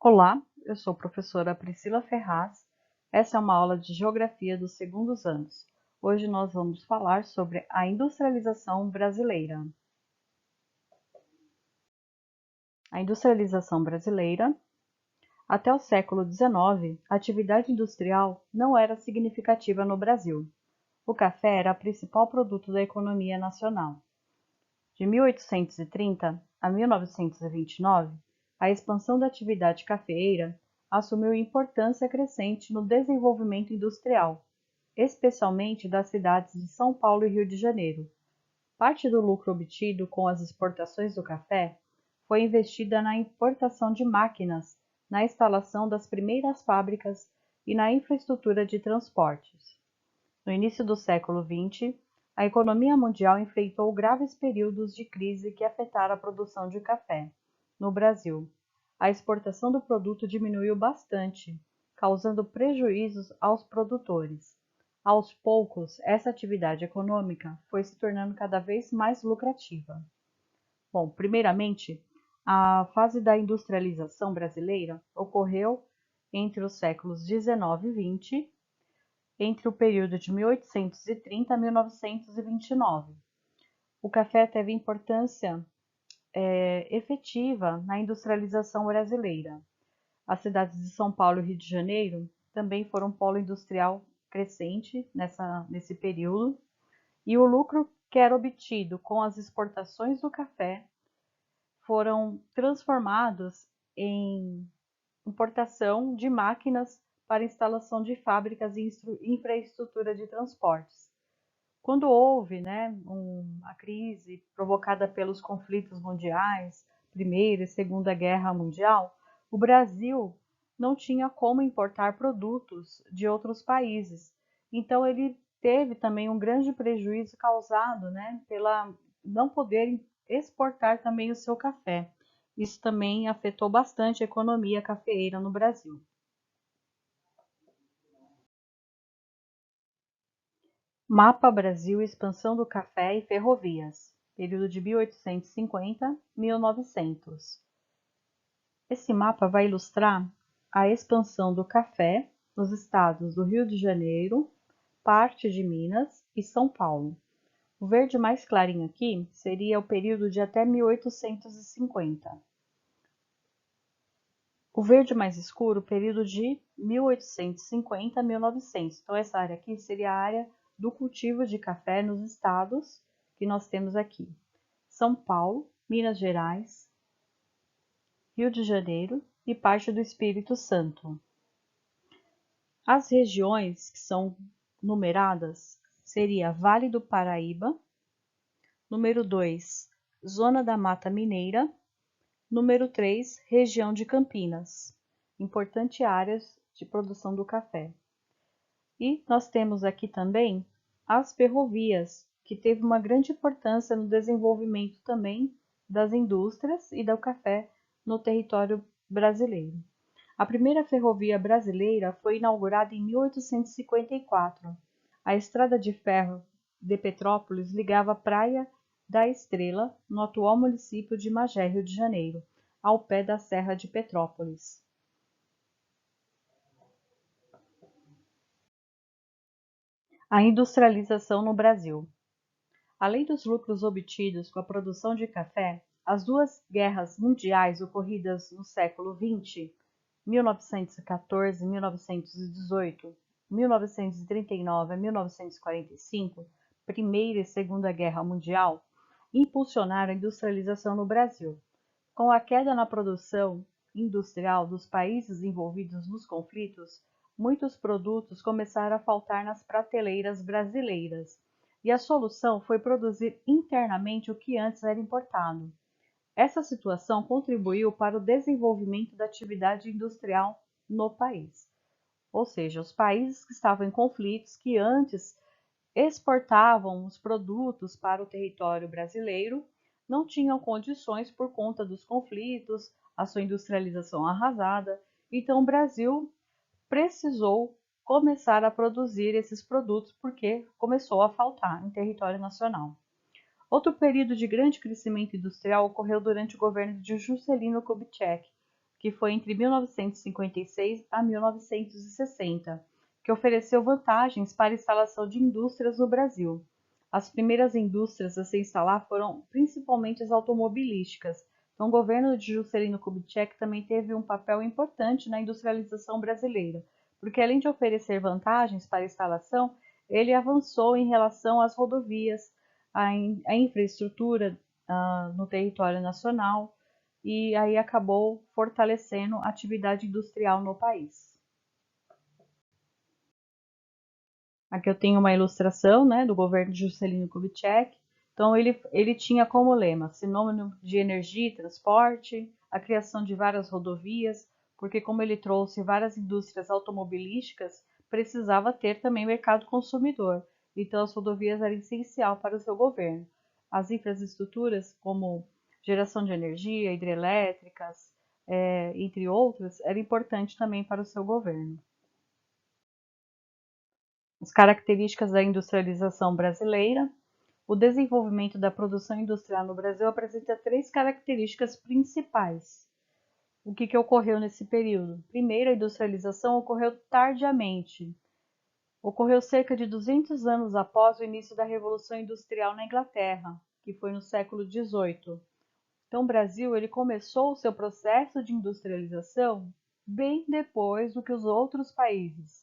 Olá, eu sou a professora Priscila Ferraz. Essa é uma aula de Geografia dos segundos anos. Hoje nós vamos falar sobre a industrialização brasileira. A industrialização brasileira. Até o século XIX, a atividade industrial não era significativa no Brasil. O café era o principal produto da economia nacional. De 1830 a 1929, a expansão da atividade cafeeira assumiu importância crescente no desenvolvimento industrial, especialmente das cidades de São Paulo e Rio de Janeiro. Parte do lucro obtido com as exportações do café foi investida na importação de máquinas, na instalação das primeiras fábricas e na infraestrutura de transportes. No início do século XX, a economia mundial enfrentou graves períodos de crise que afetaram a produção de café. No Brasil, a exportação do produto diminuiu bastante, causando prejuízos aos produtores. Aos poucos, essa atividade econômica foi se tornando cada vez mais lucrativa. Bom, primeiramente, a fase da industrialização brasileira ocorreu entre os séculos 19 e 20, entre o período de 1830 a 1929. O café teve importância efetiva na industrialização brasileira. As cidades de São Paulo e Rio de Janeiro também foram um polo industrial crescente nesse período, e o lucro que era obtido com as exportações do café foram transformados em importação de máquinas para instalação de fábricas e infraestrutura de transportes. Quando houve a crise provocada pelos conflitos mundiais, Primeira e Segunda Guerra Mundial, o Brasil não tinha como importar produtos de outros países. Então ele teve também um grande prejuízo causado pela não poder exportar também o seu café. Isso também afetou bastante a economia cafeeira no Brasil. Mapa Brasil, expansão do café e ferrovias, período de 1850 a 1900. Esse mapa vai ilustrar a expansão do café nos estados do Rio de Janeiro, parte de Minas e São Paulo. O verde mais clarinho aqui seria o período de até 1850. O verde mais escuro, período de 1850 a 1900. Então, essa área aqui seria a área do cultivo de café nos estados que nós temos aqui: São Paulo, Minas Gerais, Rio de Janeiro e parte do Espírito Santo. As regiões que são numeradas seria Vale do Paraíba, número 2, Zona da Mata Mineira, número 3, região de Campinas, importantes áreas de produção do café. E nós temos aqui também as ferrovias, que teve uma grande importância no desenvolvimento também das indústrias e do café no território brasileiro. A primeira ferrovia brasileira foi inaugurada em 1854. A estrada de ferro de Petrópolis ligava a Praia da Estrela, no atual município de Magé, Rio de Janeiro, ao pé da Serra de Petrópolis. A industrialização no Brasil. Além dos lucros obtidos com a produção de café, as duas guerras mundiais ocorridas no século XX, 1914 e 1918, 1939 a 1945, Primeira e Segunda Guerra Mundial, impulsionaram a industrialização no Brasil. Com a queda na produção industrial dos países envolvidos nos conflitos, muitos produtos começaram a faltar nas prateleiras brasileiras, e a solução foi produzir internamente o que antes era importado. Essa situação contribuiu para o desenvolvimento da atividade industrial no país. Ou seja, os países que estavam em conflitos, que antes exportavam os produtos para o território brasileiro, não tinham condições por conta dos conflitos, a sua industrialização arrasada. Então, o Brasil precisou começar a produzir esses produtos porque começou a faltar em território nacional. Outro período de grande crescimento industrial ocorreu durante o governo de Juscelino Kubitschek, que foi entre 1956 a 1960, que ofereceu vantagens para a instalação de indústrias no Brasil. As primeiras indústrias a se instalar foram principalmente as automobilísticas. Então, o governo de Juscelino Kubitschek também teve um papel importante na industrialização brasileira, porque além de oferecer vantagens para a instalação, ele avançou em relação às rodovias, à infraestrutura no território nacional, e aí acabou fortalecendo a atividade industrial no país. Aqui eu tenho uma ilustração, né, do governo de Juscelino Kubitschek. Então ele tinha como lema sinônimo de energia e transporte, a criação de várias rodovias, porque como ele trouxe várias indústrias automobilísticas, precisava ter também mercado consumidor. Então as rodovias eram essencial para o seu governo. As infraestruturas, como geração de energia, hidrelétricas, entre outras, era importante também para o seu governo. As características da industrialização brasileira. O desenvolvimento da produção industrial no Brasil apresenta três características principais. O que ocorreu nesse período? Primeiro, a industrialização ocorreu tardiamente. Ocorreu cerca de 200 anos após o início da Revolução Industrial na Inglaterra, que foi no século XVIII. Então, o Brasil ele começou o seu processo de industrialização bem depois do que os outros países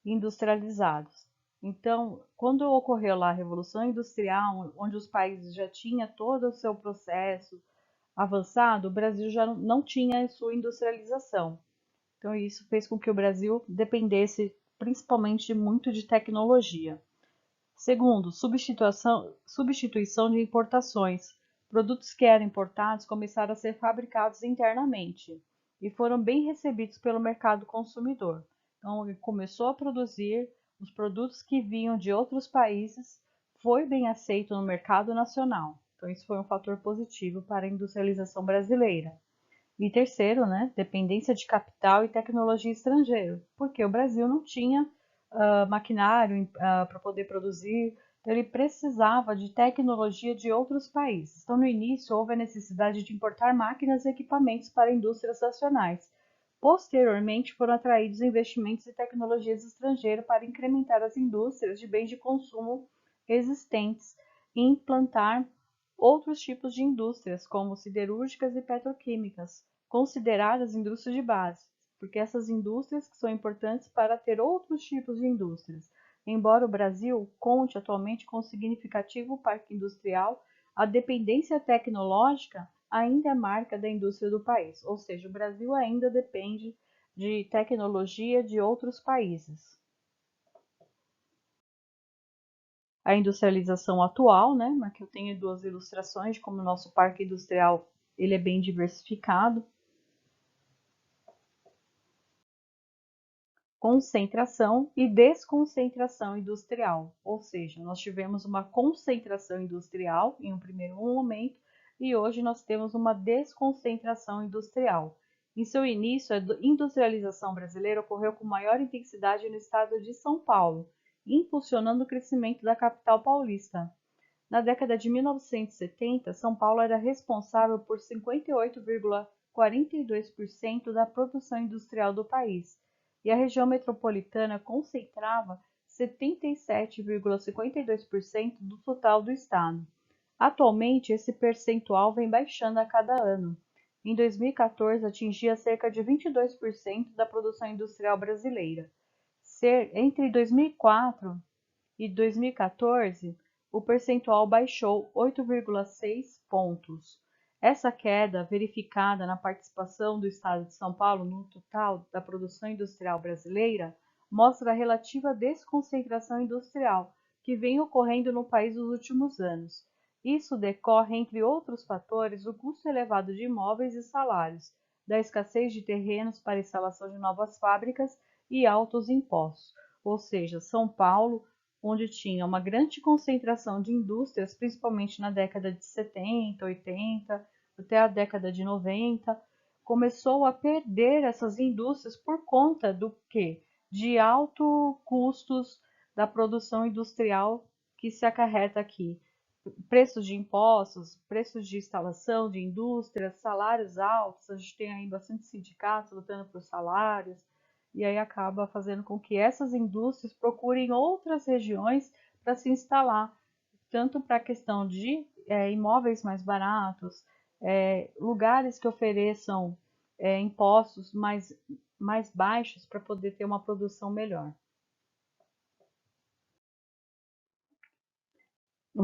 industrializados. Então, quando ocorreu lá a Revolução Industrial, onde os países já tinham todo o seu processo avançado, o Brasil já não tinha a sua industrialização. Então, isso fez com que o Brasil dependesse principalmente muito de tecnologia. Segundo, substituição de importações. Produtos que eram importados começaram a ser fabricados internamente e foram bem recebidos pelo mercado consumidor. Então, ele começou a produzir os produtos que vinham de outros países, foi bem aceito no mercado nacional. Então, isso foi um fator positivo para a industrialização brasileira. E terceiro, né, dependência de capital e tecnologia estrangeiro, porque o Brasil não tinha maquinário para poder produzir, então ele precisava de tecnologia de outros países. Então, no início, houve a necessidade de importar máquinas e equipamentos para indústrias nacionais. Posteriormente, foram atraídos investimentos e tecnologias estrangeiras para incrementar as indústrias de bens de consumo existentes e implantar outros tipos de indústrias, como siderúrgicas e petroquímicas, consideradas indústrias de base, porque essas indústrias que são importantes para ter outros tipos de indústrias. Embora o Brasil conte atualmente com um significativo parque industrial, a dependência tecnológica ainda é marca da indústria do país, ou seja, o Brasil ainda depende de tecnologia de outros países. A industrialização atual, né? Aqui eu tenho duas ilustrações de como o nosso parque industrial ele é bem diversificado. Concentração e desconcentração industrial, ou seja, nós tivemos uma concentração industrial em um primeiro momento e hoje nós temos uma desconcentração industrial. Em seu início, a industrialização brasileira ocorreu com maior intensidade no estado de São Paulo, impulsionando o crescimento da capital paulista. Na década de 1970, São Paulo era responsável por 58,42% da produção industrial do país, e a região metropolitana concentrava 77,52% do total do estado. Atualmente, esse percentual vem baixando a cada ano. Em 2014, atingia cerca de 22% da produção industrial brasileira. Entre 2004 e 2014, o percentual baixou 8,6 pontos. Essa queda, verificada na participação do Estado de São Paulo no total da produção industrial brasileira, mostra a relativa desconcentração industrial que vem ocorrendo no país nos últimos anos. Isso decorre, entre outros fatores, do custo elevado de imóveis e salários, da escassez de terrenos para instalação de novas fábricas e altos impostos. Ou seja, São Paulo, onde tinha uma grande concentração de indústrias, principalmente na década de 70, 80, até a década de 90, começou a perder essas indústrias por conta do quê? De altos custos da produção industrial que se acarreta aqui. preços de impostos, preços de instalação de indústrias, salários altos, a gente tem aí bastante sindicatos lutando por salários, e aí acaba fazendo com que essas indústrias procurem outras regiões para se instalar, tanto para a questão de imóveis mais baratos, lugares que ofereçam impostos mais baixos para poder ter uma produção melhor.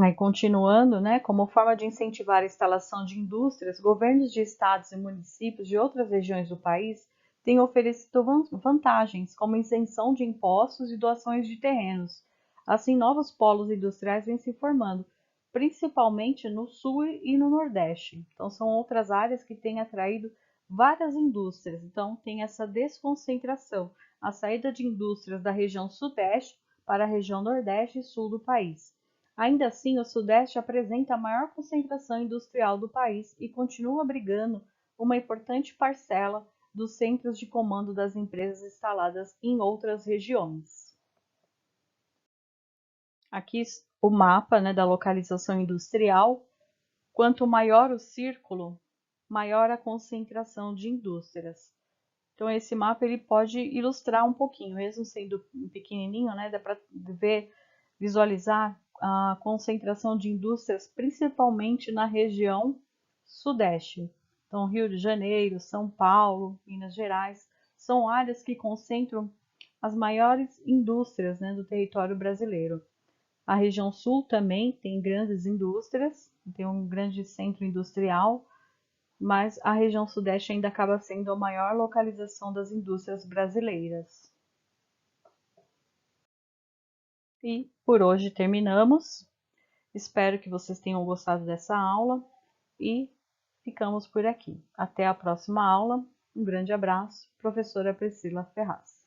Aí, continuando, né, como forma de incentivar a instalação de indústrias, governos de estados e municípios de outras regiões do país têm oferecido vantagens, como isenção de impostos e doações de terrenos. Assim, novos polos industriais vêm se formando, principalmente no sul e no nordeste. Então, são outras áreas que têm atraído várias indústrias. Então, tem essa desconcentração, a saída de indústrias da região sudeste para a região nordeste e sul do país. Ainda assim, o Sudeste apresenta a maior concentração industrial do país e continua abrigando uma importante parcela dos centros de comando das empresas instaladas em outras regiões. Aqui o mapa, né, da localização industrial. Quanto maior o círculo, maior a concentração de indústrias. Então esse mapa ele pode ilustrar um pouquinho, mesmo sendo pequenininho, né, dá para visualizar a concentração de indústrias, principalmente na região sudeste. Então, Rio de Janeiro, São Paulo, Minas Gerais, são áreas que concentram as maiores indústrias, né, do território brasileiro. A região sul também tem grandes indústrias, tem um grande centro industrial, mas a região sudeste ainda acaba sendo a maior localização das indústrias brasileiras. E por hoje terminamos. Espero que vocês tenham gostado dessa aula e ficamos por aqui. Até a próxima aula. Um grande abraço, professora Priscila Ferraz.